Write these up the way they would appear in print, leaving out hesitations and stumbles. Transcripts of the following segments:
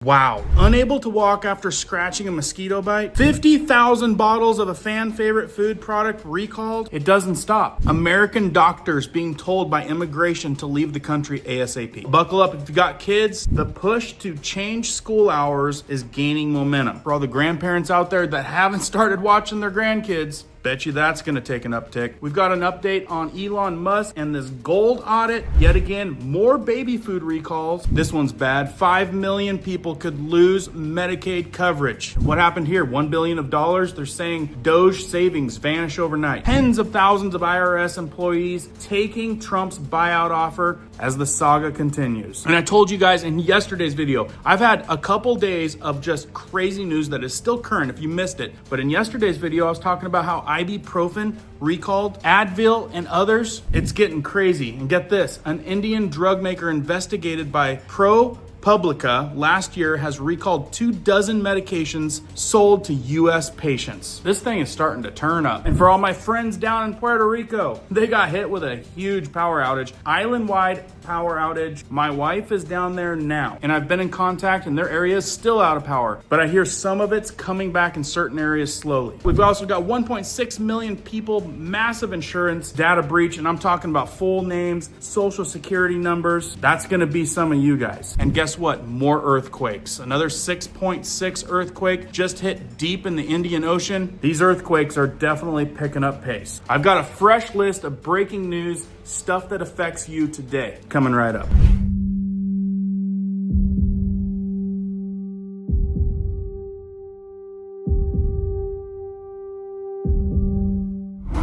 Wow. Unable to walk after scratching a mosquito bite. 50,000 bottles of a fan favorite food product recalled. It doesn't stop. American doctors being told by immigration to leave the country ASAP. Buckle up if you got kids. The push to change school hours is gaining momentum. For all the grandparents out there that haven't started watching their grandkids, bet you that's going to take an uptick. We've got an update on Elon Musk and this gold audit. Yet again, more baby food recalls. This one's bad. 5 million people could lose Medicaid coverage. What happened here? $1 billion. They're saying Doge savings vanish overnight. Tens of thousands of IRS employees taking Trump's buyout offer as the saga continues. And I told you guys in yesterday's video, I've had a couple days of just crazy news that is still current if you missed it. But in yesterday's video, I was talking about how ibuprofen recalled, Advil, and others. It's getting crazy. And get this, an Indian drug maker investigated by ProPublica last year has recalled 24 medications sold to US patients. This thing is starting to turn up. And for all my friends down in Puerto Rico, they got hit with a huge power outage, island-wide power outage. My wife is down there now, and I've been in contact, and their area is still out of power, but I hear some of it's coming back in certain areas slowly. We've also got 1.6 million people, massive insurance data breach, and I'm talking about full names, social security numbers. That's gonna be some of you guys. And guess what? More earthquakes. Another 6.6 earthquake just hit deep in the Indian Ocean. These earthquakes are definitely picking up pace. I've got a fresh list of breaking news, stuff that affects you today, coming right up.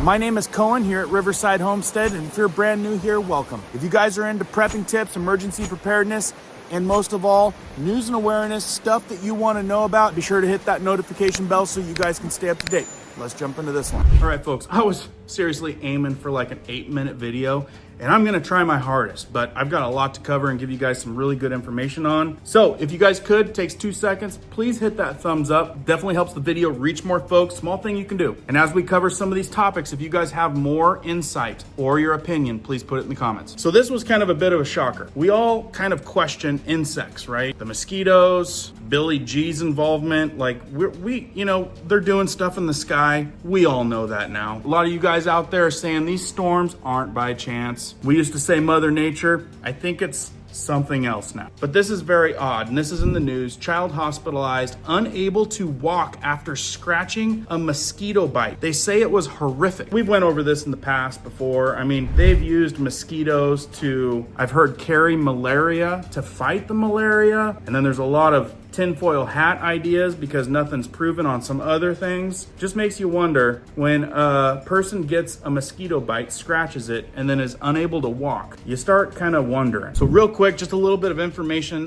My name is Cohen here at Riverside Homestead, and if you're brand new here, welcome. If you guys are into prepping tips, emergency preparedness, and most of all, news and awareness, stuff that you want to know about, be sure to hit that notification bell so you guys can stay up to date. Let's jump into this one. All right, folks, I was seriously aiming for like an 8-minute video, and I'm gonna try my hardest, but I've got a lot to cover and give you guys some really good information on. So if you guys could, takes 2 seconds, please hit that thumbs up. Definitely helps the video reach more folks, small thing you can do. And as we cover some of these topics, if you guys have more insight or your opinion, please put it in the comments. So this was kind of a bit of a shocker. We all kind of question insects, right? The mosquitoes, Billy G's involvement, like we you know, they're doing stuff in the sky. We all know that now. A lot of you guys out there are saying these storms aren't by chance. We used to say Mother Nature. I think it's something else now. But this is very odd, and this is in the news. Child hospitalized, unable to walk after scratching a mosquito bite. They say it was horrific. We've went over this in the past before. I mean, they've used mosquitoes to, I've heard, carry malaria, to fight the malaria. And then there's a lot of tinfoil hat ideas because nothing's proven on some other things. Just makes you wonder when a person gets a mosquito bite, scratches it, and then is unable to walk. You start kind of wondering. So real quick, just a little bit of information.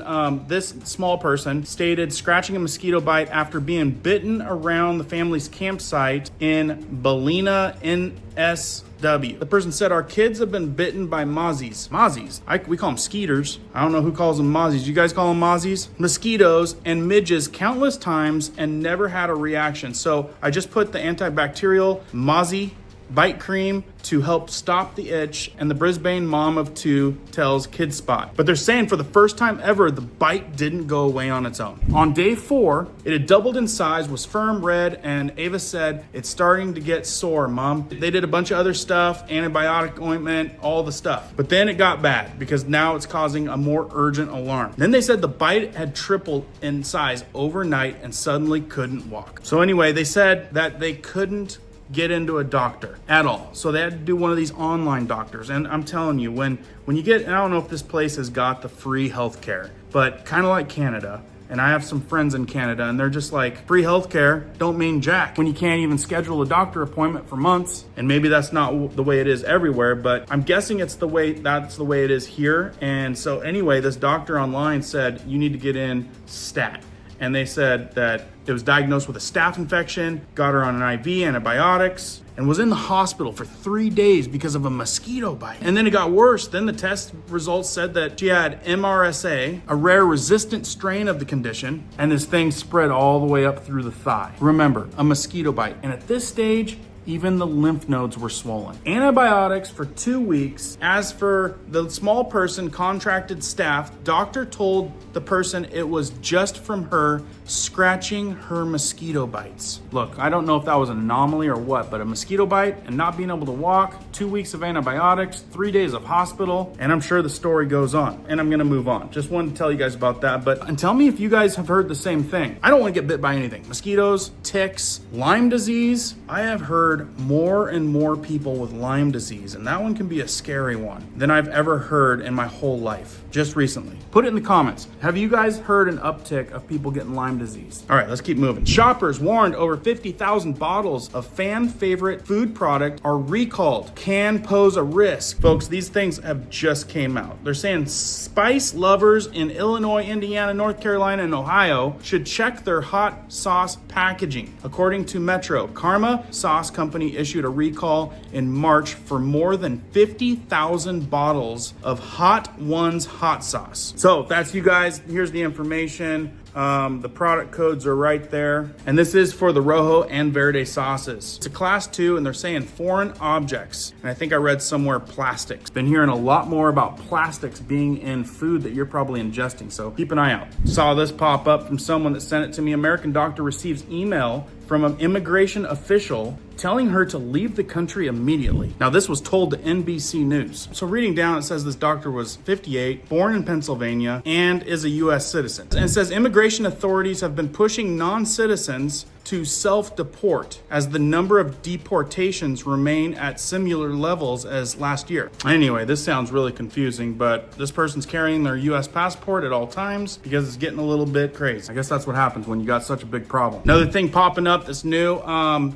This small person stated scratching a mosquito bite after being bitten around the family's campsite in Ballina, NS. The person said, our kids have been bitten by mozzies. Mozzies. We call them skeeters. I don't know who calls them mozzies. You guys call them mozzies? Mosquitoes and midges countless times and never had a reaction. So I just put the antibacterial mozzie bite cream to help stop the itch, and the Brisbane mom of 2 tells Kid Spot. But they're saying for the first time ever, the bite didn't go away on its own. On day 4, it had doubled in size, was firm red, and Ava said, it's starting to get sore, Mom. They did a bunch of other stuff, antibiotic ointment, all the stuff. But then it got bad because now it's causing a more urgent alarm. Then they said the bite had tripled in size overnight and suddenly couldn't walk. So anyway, they said that they couldn't get into a doctor at all. So they had to do one of these online doctors. And I'm telling you, when you get, and I don't know if this place has got the free healthcare, but kind of like Canada, and I have some friends in Canada, and they're just like, free healthcare don't mean jack when you can't even schedule a doctor appointment for months. And maybe that's not the way it is everywhere, but I'm guessing that's the way it is here. And so anyway, this doctor online said, you need to get in stat. And they said that it was diagnosed with a staph infection, got her on an IV, antibiotics, and was in the hospital for 3 days because of a mosquito bite. And then it got worse. Then the test results said that she had MRSA, a rare resistant strain of the condition, and this thing spread all the way up through the thigh. Remember, a mosquito bite. And at this stage, Even the lymph nodes were swollen. Antibiotics for 2 weeks. As for the small person contracted staph, doctor told the person it was just from her scratching her mosquito bites. Look, I don't know if that was an anomaly or what, but a mosquito bite and not being able to walk, 2 weeks of antibiotics, 3 days of hospital, and I'm sure the story goes on, and I'm gonna move on. Just wanted to tell you guys about that, and tell me if you guys have heard the same thing. I don't wanna get bit by anything. Mosquitoes, ticks, Lyme disease. I have heard more and more people with Lyme disease, and that one can be a scary one than I've ever heard in my whole life, just recently. Put it in the comments. Have you guys heard an uptick of people getting Lyme disease? All right, let's keep moving. Shoppers warned over 50,000 bottles of fan favorite food product are recalled. Can pose a risk. Folks, these things have just came out. They're saying spice lovers in Illinois, Indiana, North Carolina, and Ohio should check their hot sauce packaging. According to Metro, Karma Sauce Company issued a recall in March for more than 50,000 bottles of Hot Ones hot sauce. So if that's you guys, here's the information. The product codes are right there. And this is for the Rojo and Verde sauces. It's a class 2 and they're saying foreign objects. And I think I read somewhere plastics. Been hearing a lot more about plastics being in food that you're probably ingesting. So keep an eye out. Saw this pop up from someone that sent it to me. American doctor receives email from an immigration official telling her to leave the country immediately. Now, this was told to NBC News. So reading down, it says this doctor was 58, born in Pennsylvania, and is a U.S. citizen. And it says immigration authorities have been pushing non-citizens to self-deport as the number of deportations remain at similar levels as last year. Anyway, this sounds really confusing, but this person's carrying their U.S. passport at all times because it's getting a little bit crazy. I guess that's what happens when you got such a big problem. Another thing popping up that's new,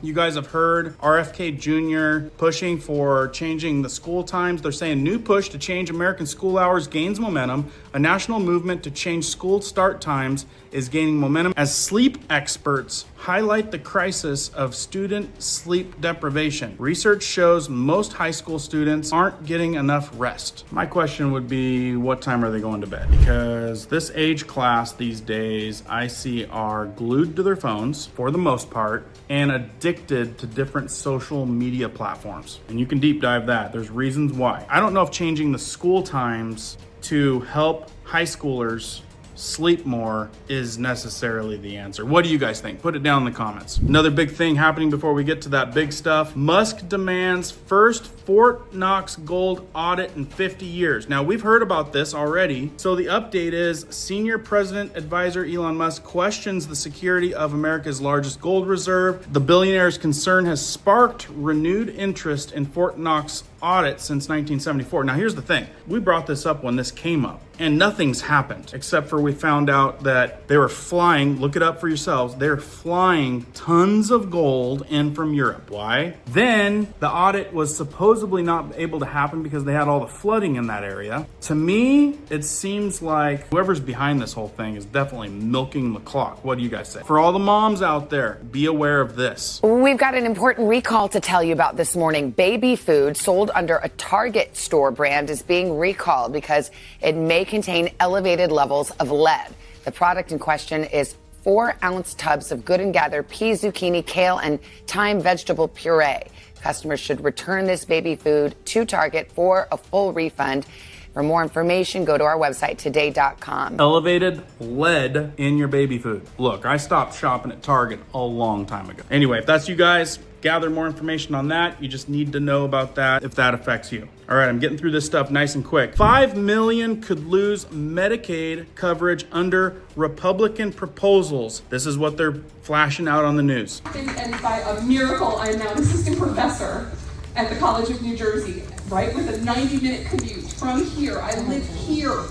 you guys have heard RFK Jr. pushing for changing the school times. They're saying new push to change American school hours gains momentum. A national movement to change school start times is gaining momentum as sleep experts highlight the crisis of student sleep deprivation. Research shows most high school students aren't getting enough rest. My question would be, what time are they going to bed? Because this age class these days, I see are glued to their phones for the most part and addicted to different social media platforms. And you can deep dive that. There's reasons why. I don't know if changing the school times to help high schoolers sleep more is necessarily the answer. What do you guys think? Put it down in the comments. Another big thing happening before we get to that big stuff. Musk demands first Fort Knox gold audit in 50 years. Now, we've heard about this already. So the update is senior president advisor Elon Musk questions the security of America's largest gold reserve. The billionaire's concern has sparked renewed interest in Fort Knox audit since 1974. Now, here's the thing. We brought this up when this came up, and nothing's happened except for we found out that they were flying, look it up for yourselves, they're flying tons of gold in from Europe. Why? Then the audit was supposedly not able to happen because they had all the flooding in that area. To me, it seems like whoever's behind this whole thing is definitely milking the clock. What do you guys say? For all the moms out there, be aware of this. We've got an important recall to tell you about this morning. Baby food sold under a Target store brand is being recalled because it may contain elevated levels of lead. The product in question is 4-ounce tubs of Good and Gather pea, zucchini, kale, and thyme vegetable puree. Customers should return this baby food to Target for a full refund. For more information, go to our website, today.com. Elevated lead in your baby food. Look, I stopped shopping at Target a long time ago. Anyway, if that's you guys, gather more information on that. You just need to know about that if that affects you. All right, I'm getting through this stuff nice and quick. 5 million could lose Medicaid coverage under Republican proposals. This is what they're flashing out on the news. And by a miracle, I am now an assistant professor at the College of New Jersey, right? With a 90-minute commute from here. I live here.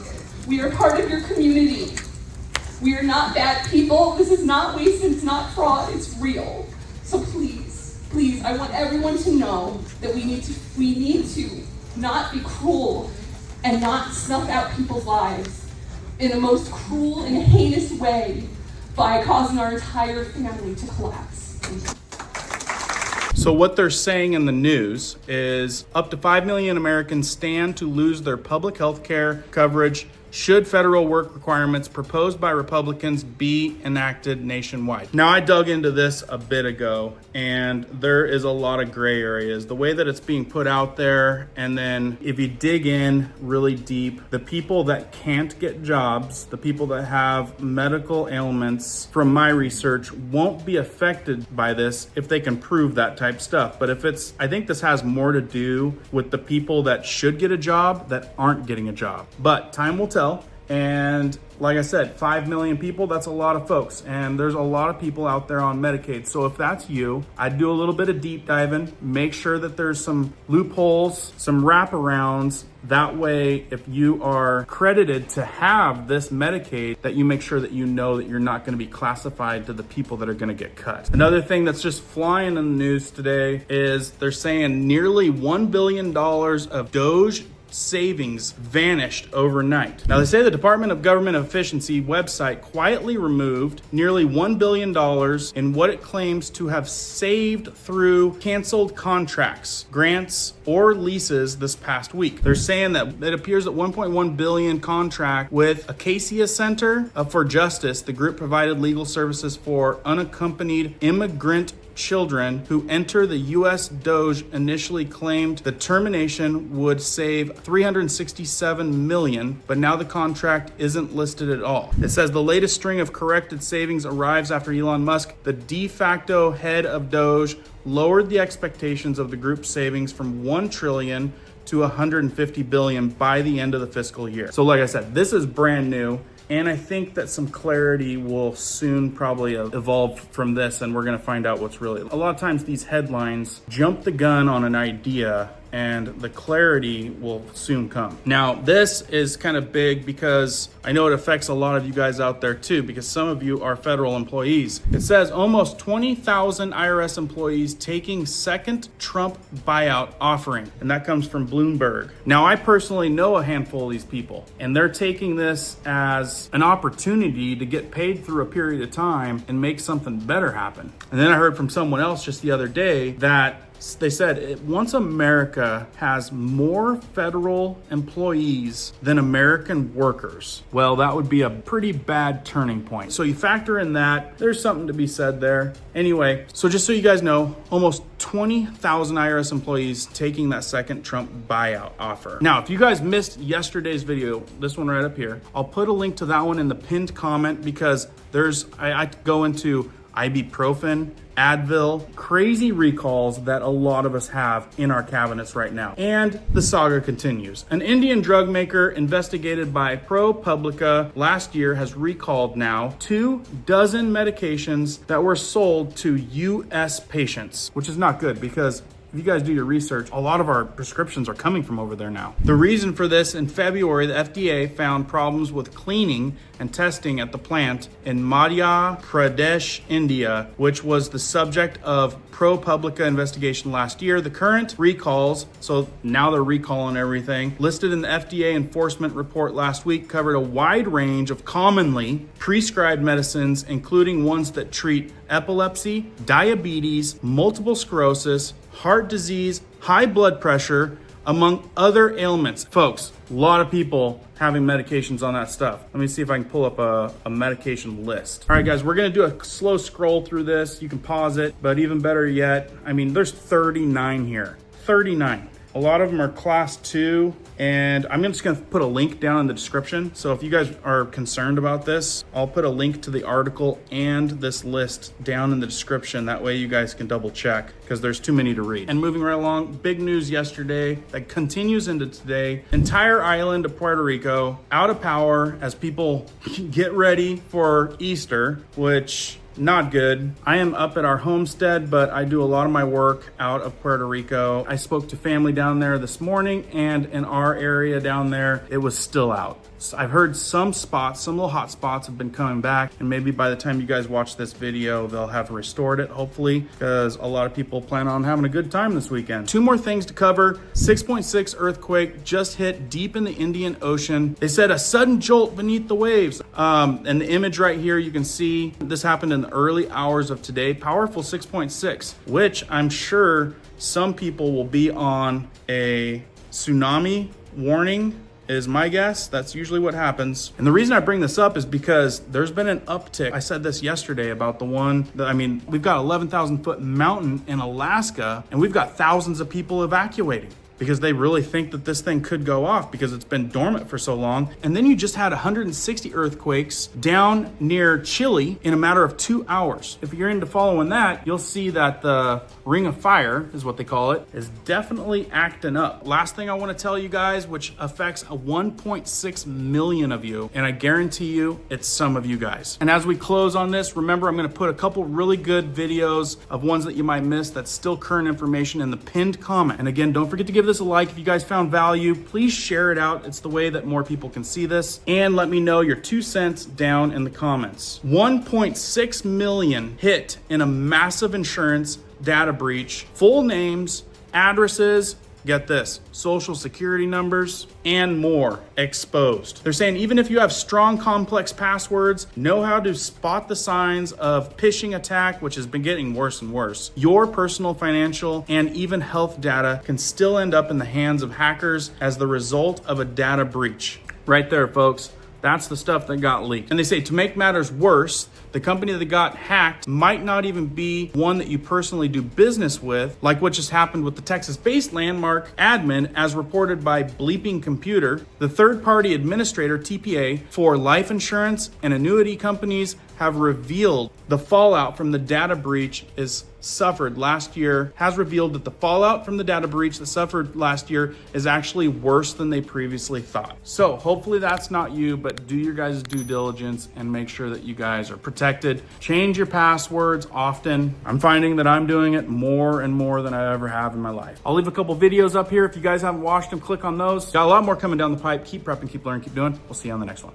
We are part of your community. We are not bad people. This is not waste, it's not fraud, it's real. So please, I want everyone to know that we need to not be cruel and not snuff out people's lives in the most cruel and heinous way by causing our entire family to collapse. So what they're saying in the news is up to 5 million Americans stand to lose their public health care coverage should federal work requirements proposed by Republicans be enacted nationwide. Now, I dug into this a bit ago, and there is a lot of gray areas. The way that it's being put out there, and then if you dig in really deep, the people that can't get jobs, the people that have medical ailments, from my research, won't be affected by this if they can prove that type stuff. But I think this has more to do with the people that should get a job that aren't getting a job. But time will tell. And like I said, 5 million people, that's a lot of folks. And there's a lot of people out there on Medicaid. So if that's you, I'd do a little bit of deep diving, make sure that there's some loopholes, some wraparounds. That way, if you are credited to have this Medicaid, that you make sure that you know that you're not going to be classified to the people that are going to get cut. Another thing that's just flying in the news today is they're saying nearly $1 billion of DOGE savings vanished overnight. Now, they say the Department of Government Efficiency website quietly removed nearly $1 billion in what it claims to have saved through canceled contracts, grants, or leases this past week. They're saying that it appears that $1.1 billion contract with Acacia Center for Justice, the group provided legal services for unaccompanied immigrant children who enter the U.S. DOGE initially claimed the termination would save $367 million, but now the contract isn't listed at all. It says the latest string of corrected savings arrives after Elon Musk, the de facto head of DOGE, lowered the expectations of the group's savings from $1 trillion to $150 billion by the end of the fiscal year. So like I said, this is brand new. And I think that some clarity will soon probably evolve from this, and we're going to find out what's really. A lot of times these headlines jump the gun on an idea, and the clarity will soon come. Now, this is kind of big because I know it affects a lot of you guys out there too, because some of you are federal employees. It says almost 20,000 IRS employees taking second Trump buyout offering, and that comes from Bloomberg. Now, I personally know a handful of these people, and they're taking this as an opportunity to get paid through a period of time and make something better happen. And then I heard from someone else just the other day that they said once America has more federal employees than American workers, well, that would be a pretty bad turning point. So you factor in that, there's something to be said there. Anyway, so just so you guys know, almost 20,000 IRS employees taking that second Trump buyout offer. Now, if you guys missed yesterday's video, this one right up here, I'll put a link to that one in the pinned comment because I go into ibuprofen, Advil, crazy recalls that a lot of us have in our cabinets right now. And the saga continues. An Indian drug maker investigated by ProPublica last year has recalled now 24 medications that were sold to U.S. patients, which is not good because if you guys do your research, a lot of our prescriptions are coming from over there now. The reason for this, in February, the FDA found problems with cleaning and testing at the plant in Madhya Pradesh, India, which was the subject of ProPublica investigation last year. The current recalls, so now they're recalling everything, listed in the FDA enforcement report last week, covered a wide range of commonly prescribed medicines, including ones that treat epilepsy, diabetes, multiple sclerosis, heart disease, high blood pressure, among other ailments. Folks, a lot of people having medications on that stuff. Let me see if I can pull up a medication list. All right, guys, we're gonna do a slow scroll through this. You can pause it, but even better yet, I mean, there's 39 here, 39. A lot of them are class 2, and I'm just gonna put a link down in the description. So if you guys are concerned about this, I'll put a link to the article and this list down in the description. That way you guys can double check because there's too many to read. And moving right along, big news yesterday that continues into today. Entire island of Puerto Rico out of power as people get ready for Easter, which not good. I am up at our homestead, but I do a lot of my work out of Puerto Rico. I spoke to family down there this morning, and in our area down there, it was still out. So I've heard some spots, some little hot spots have been coming back, and maybe by the time you guys watch this video, they'll have restored it, hopefully, because a lot of people plan on having a good time this weekend. 2 more things to cover. 6.6 earthquake just hit deep in the Indian Ocean. They said a sudden jolt beneath the waves. And the image right here, you can see this happened in the early hours of today. Powerful 6.6, which I'm sure some people will be on a tsunami warning is my guess. That's usually what happens. And the reason I bring this up is because there's been an uptick. I said this yesterday about the one that, I mean, we've got 11,000 foot mountain in Alaska and we've got thousands of people evacuating because they really think that this thing could go off because it's been dormant for so long. And then you just had 160 earthquakes down near Chile in a matter of 2 hours. If you're into following that, you'll see that the Ring of Fire, is what they call it, is definitely acting up. Last thing I want to tell you guys, which affects 1.6 million of you, and I guarantee you it's some of you guys. And as we close on this, remember I'm going to put a couple really good videos of ones that you might miss that's still current information in the pinned comment. And again, don't forget to give this a like if you guys found value. Please share it out. It's the way that more people can see this. And let me know your 2 cents down in the comments. 1.6 million hit in a massive insurance data breach. Full names, addresses, get this, social security numbers, and more exposed. They're saying even if you have strong, complex passwords, know how to spot the signs of phishing attack, which has been getting worse and worse, your personal, financial, and even health data can still end up in the hands of hackers as the result of a data breach. Right there, folks. That's the stuff that got leaked. And they say to make matters worse, the company that got hacked might not even be one that you personally do business with, like what just happened with the Texas-based Landmark admin, as reported by Bleeping Computer. The third-party administrator, TPA, for life insurance and annuity companies have revealed the fallout from the data breach has revealed that the fallout from the data breach that suffered last year is actually worse than they previously thought. So hopefully that's not you, but do your guys' due diligence and make sure that you guys are protected. Change your passwords often. I'm finding that I'm doing it more and more than I ever have in my life. I'll leave a couple videos up here. If you guys haven't watched them, click on those. Got a lot more coming down the pipe. Keep prepping, keep learning, keep doing. We'll see you on the next one.